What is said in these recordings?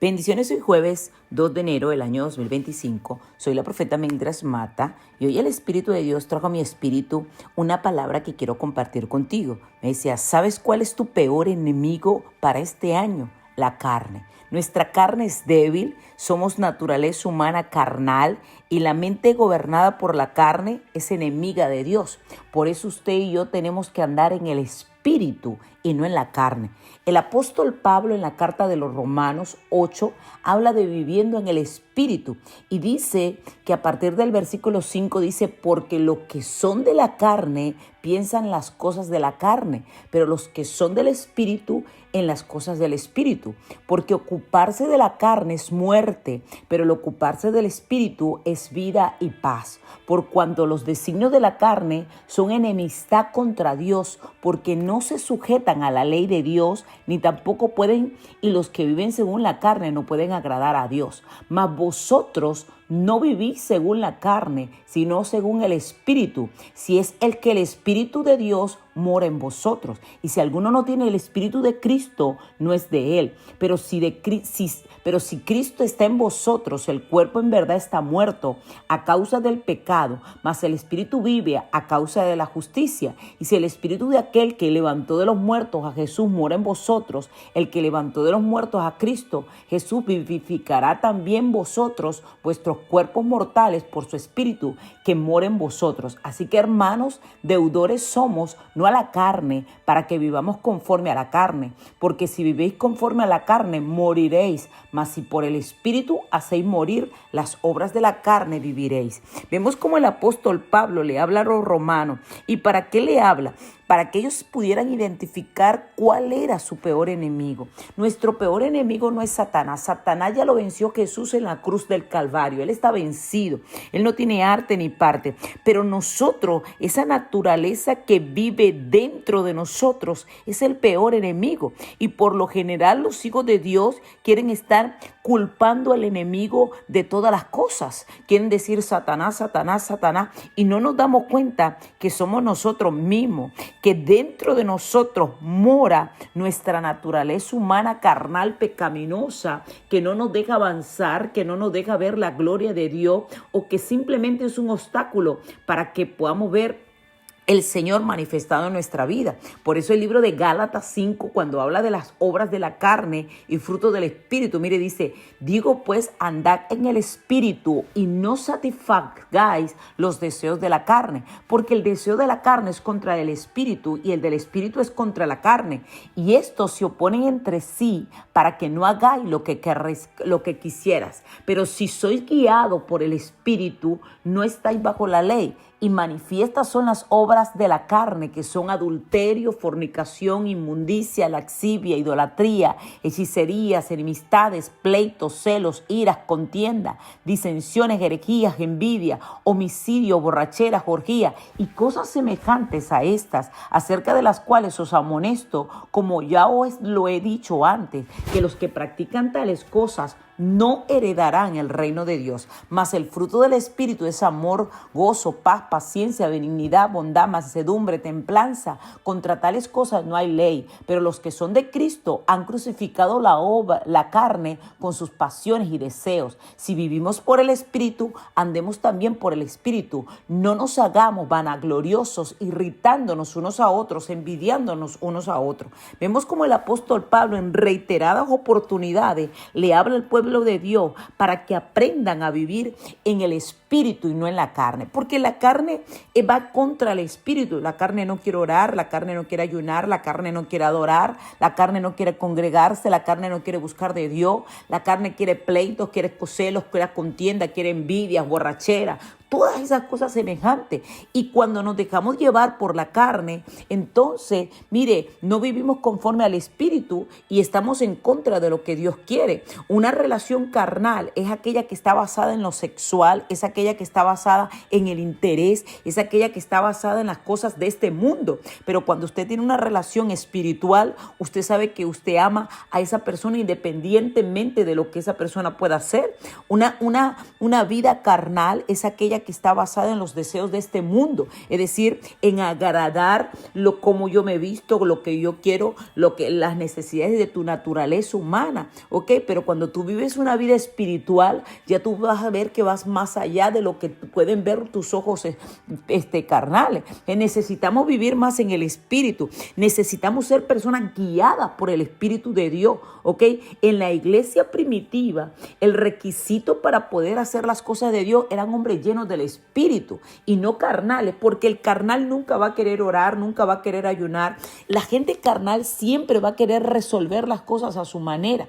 Bendiciones, hoy jueves 2 de enero del año 2025. Soy la profeta Mildred Mata y hoy el Espíritu de Dios trajo a mi espíritu una palabra que quiero compartir contigo. Me decía, ¿sabes cuál es tu peor enemigo para este año? La carne. Nuestra carne es débil, somos naturaleza humana carnal y la mente gobernada por la carne es enemiga de Dios. Por eso usted y yo tenemos que andar en el espíritu y no en la carne. El apóstol Pablo en la carta de los Romanos 8 habla de viviendo en el espíritu y dice que a partir del versículo 5 dice, porque los que son de la carne piensan las cosas de la carne, pero los que son del espíritu en las cosas del espíritu, porque ocuparse de la carne es muerte, pero el ocuparse del espíritu es vida y paz, por cuanto los designios de la carne son enemistad contra Dios, porque no se sujetan a la ley de Dios, ni tampoco pueden, y los que viven según la carne no pueden agradar a Dios. Mas vosotros no vivís según la carne, sino según el Espíritu, si es el que el Espíritu de Dios mora en vosotros. Y si alguno no tiene el Espíritu de Cristo, no es de él. Pero si Cristo está en vosotros, el cuerpo en verdad está muerto a causa del pecado, mas el Espíritu vive a causa de la justicia. Y si el Espíritu de aquel que levantó de los muertos a Jesús mora en vosotros, el que levantó de los muertos a Cristo, Jesús vivificará también vosotros vuestros cuerpos mortales por su Espíritu que mora en vosotros. Así que, hermanos, deudores somos, no a la carne, para que vivamos conforme a la carne. Porque si vivís conforme a la carne, moriréis. Mas si por el Espíritu hacéis morir las obras de la carne, viviréis. Vemos cómo el apóstol Pablo le habla a los romanos. ¿Y para qué le habla? Para que ellos pudieran identificar cuál era su peor enemigo. Nuestro peor enemigo no es Satanás. Satanás ya lo venció Jesús en la cruz del Calvario. Él está vencido. Él no tiene arte ni parte. Pero nosotros, esa naturaleza que vive dentro de nosotros, es el peor enemigo. Y por lo general los hijos de Dios quieren estar culpando al enemigo de todas las cosas. Quieren decir Satanás, Satanás, Satanás. Y no nos damos cuenta que somos nosotros mismos, que dentro de nosotros mora nuestra naturaleza humana carnal pecaminosa, que no nos deja avanzar, que no nos deja ver la gloria de Dios, o que simplemente es un obstáculo para que podamos ver el Señor manifestado en nuestra vida. Por eso el libro de Gálatas 5, cuando habla de las obras de la carne y fruto del Espíritu, mire, dice, digo pues, andad en el Espíritu y no satisfagáis los deseos de la carne, porque el deseo de la carne es contra el Espíritu y el del Espíritu es contra la carne. Y estos se oponen entre sí para que no hagáis lo que quisieras. Pero si sois guiados por el Espíritu, no estáis bajo la ley. Y manifiestas son las obras de la carne, que son adulterio, fornicación, inmundicia, laxivia, idolatría, hechicerías, enemistades, pleitos, celos, iras, contienda, disensiones, herejías, envidia, homicidio, borrachera, orgía y cosas semejantes a estas, acerca de las cuales os amonesto, como ya os lo he dicho antes, que los que practican tales cosas no heredarán el reino de Dios. Mas el fruto del Espíritu es amor, gozo, paz, paciencia, benignidad, bondad, mansedumbre, templanza. Contra tales cosas no hay ley. Pero los que son de Cristo han crucificado la carne con sus pasiones y deseos. Si vivimos por el Espíritu, andemos también por el Espíritu. No nos hagamos vanagloriosos, irritándonos unos a otros, envidiándonos unos a otros. Vemos como el apóstol Pablo en reiteradas oportunidades le habla al pueblo de Dios para que aprendan a vivir en el Espíritu y no en la carne, porque la carne va contra el Espíritu. La carne no quiere orar, la carne no quiere ayunar, la carne no quiere adorar, la carne no quiere congregarse, la carne no quiere buscar de Dios, la carne quiere pleitos, quiere celos, quiere contienda, quiere envidias, borrachera, todas esas cosas semejantes. Y cuando nos dejamos llevar por la carne, entonces, mire, no vivimos conforme al Espíritu y estamos en contra de lo que Dios quiere. Una relación carnal es aquella que está basada en lo sexual, es aquella que está basada en el interés, es aquella que está basada en las cosas de este mundo. Pero cuando usted tiene una relación espiritual, usted sabe que usted ama a esa persona independientemente de lo que esa persona pueda hacer. Una vida carnal es aquella aquella que está basada en los deseos de este mundo, es decir, en agradar como yo me he visto, lo que yo quiero, las necesidades de tu naturaleza humana, ¿ok? Pero cuando tú vives una vida espiritual, ya tú vas a ver que vas más allá de lo que pueden ver tus ojos carnales. Necesitamos vivir más en el espíritu, necesitamos ser personas guiadas por el Espíritu de Dios, ¿ok? En la iglesia primitiva, el requisito para poder hacer las cosas de Dios eran hombres llenos del Espíritu y no carnales, porque el carnal nunca va a querer orar, nunca va a querer ayunar. La gente carnal siempre va a querer resolver las cosas a su manera.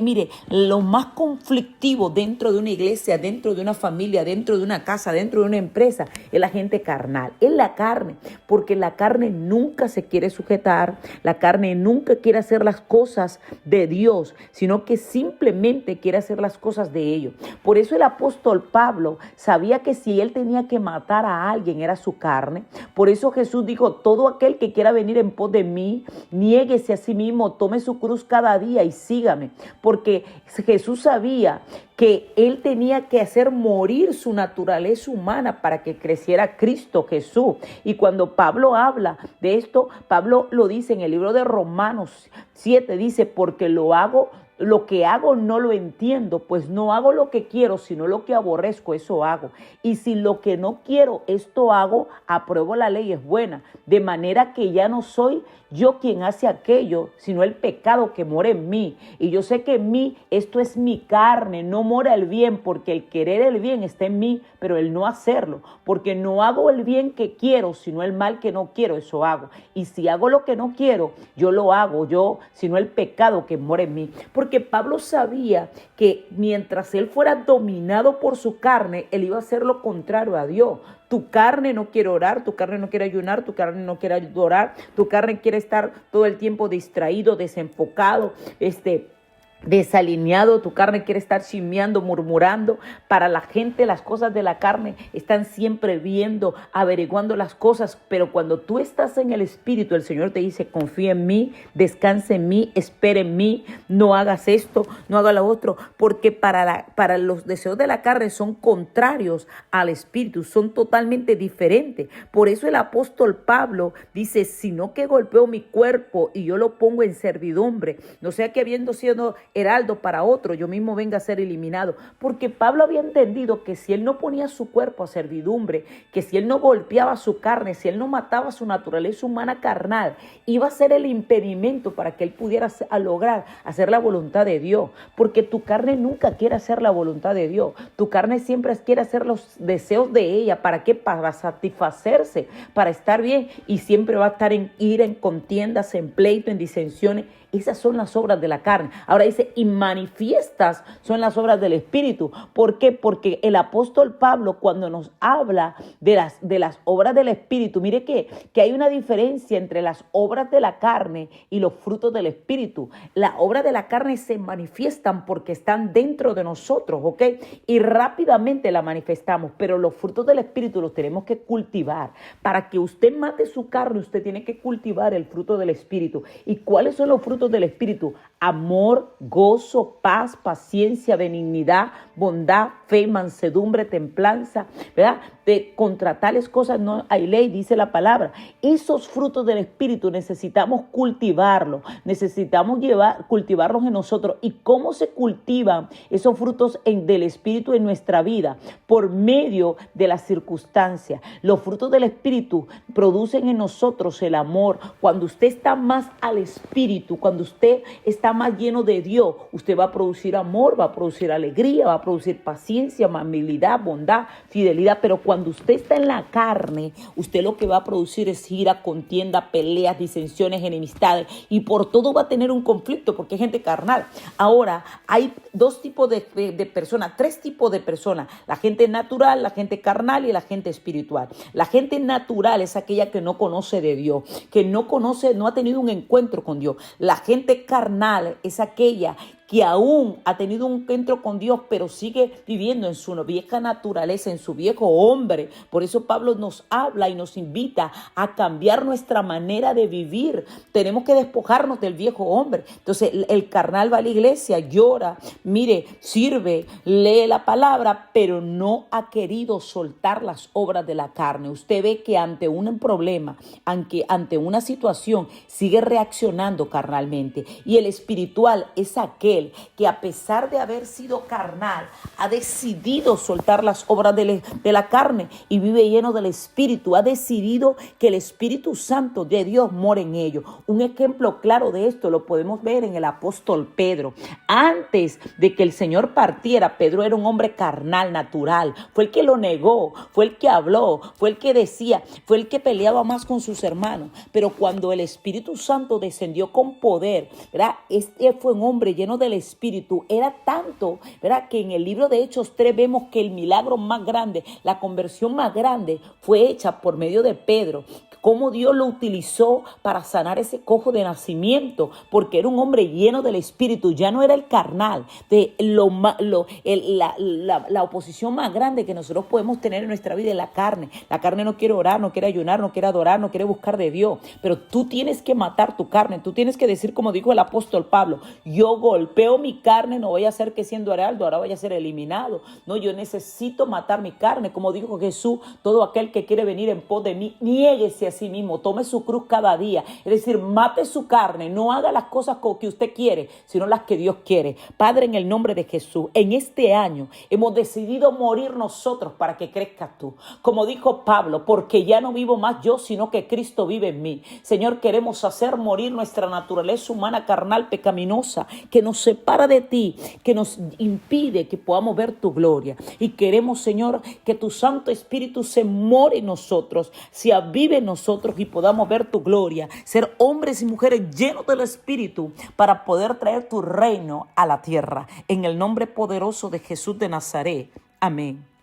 Mire, lo más conflictivo dentro de una iglesia, dentro de una familia, dentro de una casa, dentro de una empresa, es la gente carnal, es la carne, porque la carne nunca se quiere sujetar, la carne nunca quiere hacer las cosas de Dios, sino que simplemente quiere hacer las cosas de ellos. Por eso el apóstol Pablo sabía que si él tenía que matar a alguien era su carne. Por eso Jesús dijo: todo aquel que quiera venir en pos de mí, niéguese a sí mismo, tome su cruz cada día y sígame. Porque Jesús sabía que él tenía que hacer morir su naturaleza humana para que creciera Cristo Jesús. Y cuando Pablo habla de esto, Pablo lo dice en el libro de Romanos 7, dice: porque lo que hago no lo entiendo, pues no hago lo que quiero, sino lo que aborrezco, eso hago. Y si lo que no quiero, esto hago, apruebo la ley, es buena. De manera que ya no soy yo quien hace aquello, sino el pecado que mora en mí. Y yo sé que en mí, esto es mi carne, no mora el bien, porque el querer el bien está en mí, pero el no hacerlo. Porque no hago el bien que quiero, sino el mal que no quiero, eso hago. Y si hago lo que no quiero, yo lo hago, sino el pecado que mora en mí. Porque Pablo sabía que mientras él fuera dominado por su carne, él iba a hacer lo contrario a Dios. Tu carne no quiere orar, tu carne no quiere ayunar, tu carne no quiere adorar, tu carne quiere estar todo el tiempo distraído, desenfocado, desalineado, tu carne quiere estar chismeando, murmurando. Para la gente las cosas de la carne están siempre viendo, averiguando las cosas, pero cuando tú estás en el Espíritu, el Señor te dice: confía en mí, descansa en mí, espera en mí, no hagas esto, no hagas lo otro, porque para los deseos de la carne son contrarios al Espíritu, son totalmente diferentes. Por eso el apóstol Pablo dice: sino que golpeo mi cuerpo y yo lo pongo en servidumbre, no sea que habiendo sido heraldo para otro, yo mismo venga a ser eliminado. Porque Pablo había entendido que si él no ponía su cuerpo a servidumbre, que si él no golpeaba su carne, si él no mataba su naturaleza humana carnal, iba a ser el impedimento para que él pudiera lograr hacer la voluntad de Dios. Porque tu carne nunca quiere hacer la voluntad de Dios. Tu carne siempre quiere hacer los deseos de ella. ¿Para qué? Para satisfacerse, para estar bien, y siempre va a estar en ira, en contiendas, en pleito, en disensiones. Esas son las obras de la carne. Ahora dice: y manifiestas son las obras del Espíritu. ¿Por qué? Porque el apóstol Pablo, cuando nos habla de las obras del Espíritu, mire que hay una diferencia entre las obras de la carne y los frutos del Espíritu. Las obras de la carne se manifiestan porque están dentro de nosotros, ¿ok? Y rápidamente la manifestamos, pero los frutos del Espíritu los tenemos que cultivar. Para que usted mate su carne, usted tiene que cultivar el fruto del Espíritu. ¿Y cuáles son los frutos del Espíritu? Amor, gozo, paz, paciencia, benignidad, bondad, fe, mansedumbre, templanza, ¿verdad? Contra tales cosas no hay ley, dice la palabra. Esos frutos del Espíritu necesitamos cultivarlos, necesitamos cultivarlos en nosotros. ¿Y cómo se cultivan esos frutos del Espíritu en nuestra vida? Por medio de las circunstancias. Los frutos del Espíritu producen en nosotros el amor. Cuando usted está más al Espíritu, cuando usted está más lleno de Dios, usted va a producir amor, va a producir alegría, va a producir paciencia, amabilidad, bondad, fidelidad. Pero cuando usted está en la carne, usted lo que va a producir es ira, contienda, peleas, disensiones, enemistades, y por todo va a tener un conflicto, porque es gente carnal. Ahora, hay dos tipos de personas, tres tipos de personas: la gente natural, la gente carnal y la gente espiritual. La gente natural es aquella que no conoce de Dios, que no ha tenido un encuentro con Dios. La gente carnal es aquella que aún ha tenido un encuentro con Dios, pero sigue viviendo en su vieja naturaleza, en su viejo hombre. Por eso Pablo nos habla y nos invita a cambiar nuestra manera de vivir. Tenemos que despojarnos del viejo hombre. Entonces el carnal va a la iglesia, llora, mire, sirve, lee la palabra, pero no ha querido soltar las obras de la carne. Usted ve que ante un problema, ante una situación, sigue reaccionando carnalmente. Y el espiritual es aquel que, a pesar de haber sido carnal, ha decidido soltar las obras de la carne y vive lleno del Espíritu. Ha decidido que el Espíritu Santo de Dios mora en ellos. Un ejemplo claro de esto lo podemos ver en el apóstol Pedro. Antes de que el Señor partiera, Pedro era un hombre carnal, natural. Fue el que lo negó, fue el que habló, fue el que decía, fue el que peleaba más con sus hermanos. Pero cuando el Espíritu Santo descendió con poder, ¿verdad? Este fue un hombre lleno del Espíritu. Era tanto, ¿verdad?, que en el libro de Hechos 3 vemos que el milagro más grande, la conversión más grande, fue hecha por medio de Pedro. Cómo Dios lo utilizó para sanar ese cojo de nacimiento, porque era un hombre lleno del Espíritu, ya no era el carnal. La oposición más grande que nosotros podemos tener en nuestra vida es la carne. La carne no quiere orar, no quiere ayunar, no quiere adorar, no quiere buscar de Dios. Pero tú tienes que matar tu carne, tú tienes que decir, como dijo el apóstol Pablo: yo golpeo mi carne, no voy a hacer que siendo heraldo ahora vaya a ser eliminado. No, yo necesito matar mi carne, como dijo Jesús: todo aquel que quiere venir en pos de mí, niéguese a sí mismo, tome su cruz cada día. Es decir, mate su carne, no haga las cosas que usted quiere, sino las que Dios quiere. Padre, en el nombre de Jesús, en este año hemos decidido morir nosotros para que crezcas tú. Como dijo Pablo: porque ya no vivo más yo, sino que Cristo vive en mí. Señor, queremos hacer morir nuestra naturaleza humana carnal pecaminosa que nos separa de ti, que nos impide que podamos ver tu gloria. Y queremos, Señor, que tu Santo Espíritu se more en nosotros, se avive en nosotros y podamos ver tu gloria, ser hombres y mujeres llenos del Espíritu para poder traer tu reino a la tierra. En el nombre poderoso de Jesús de Nazaret. Amén.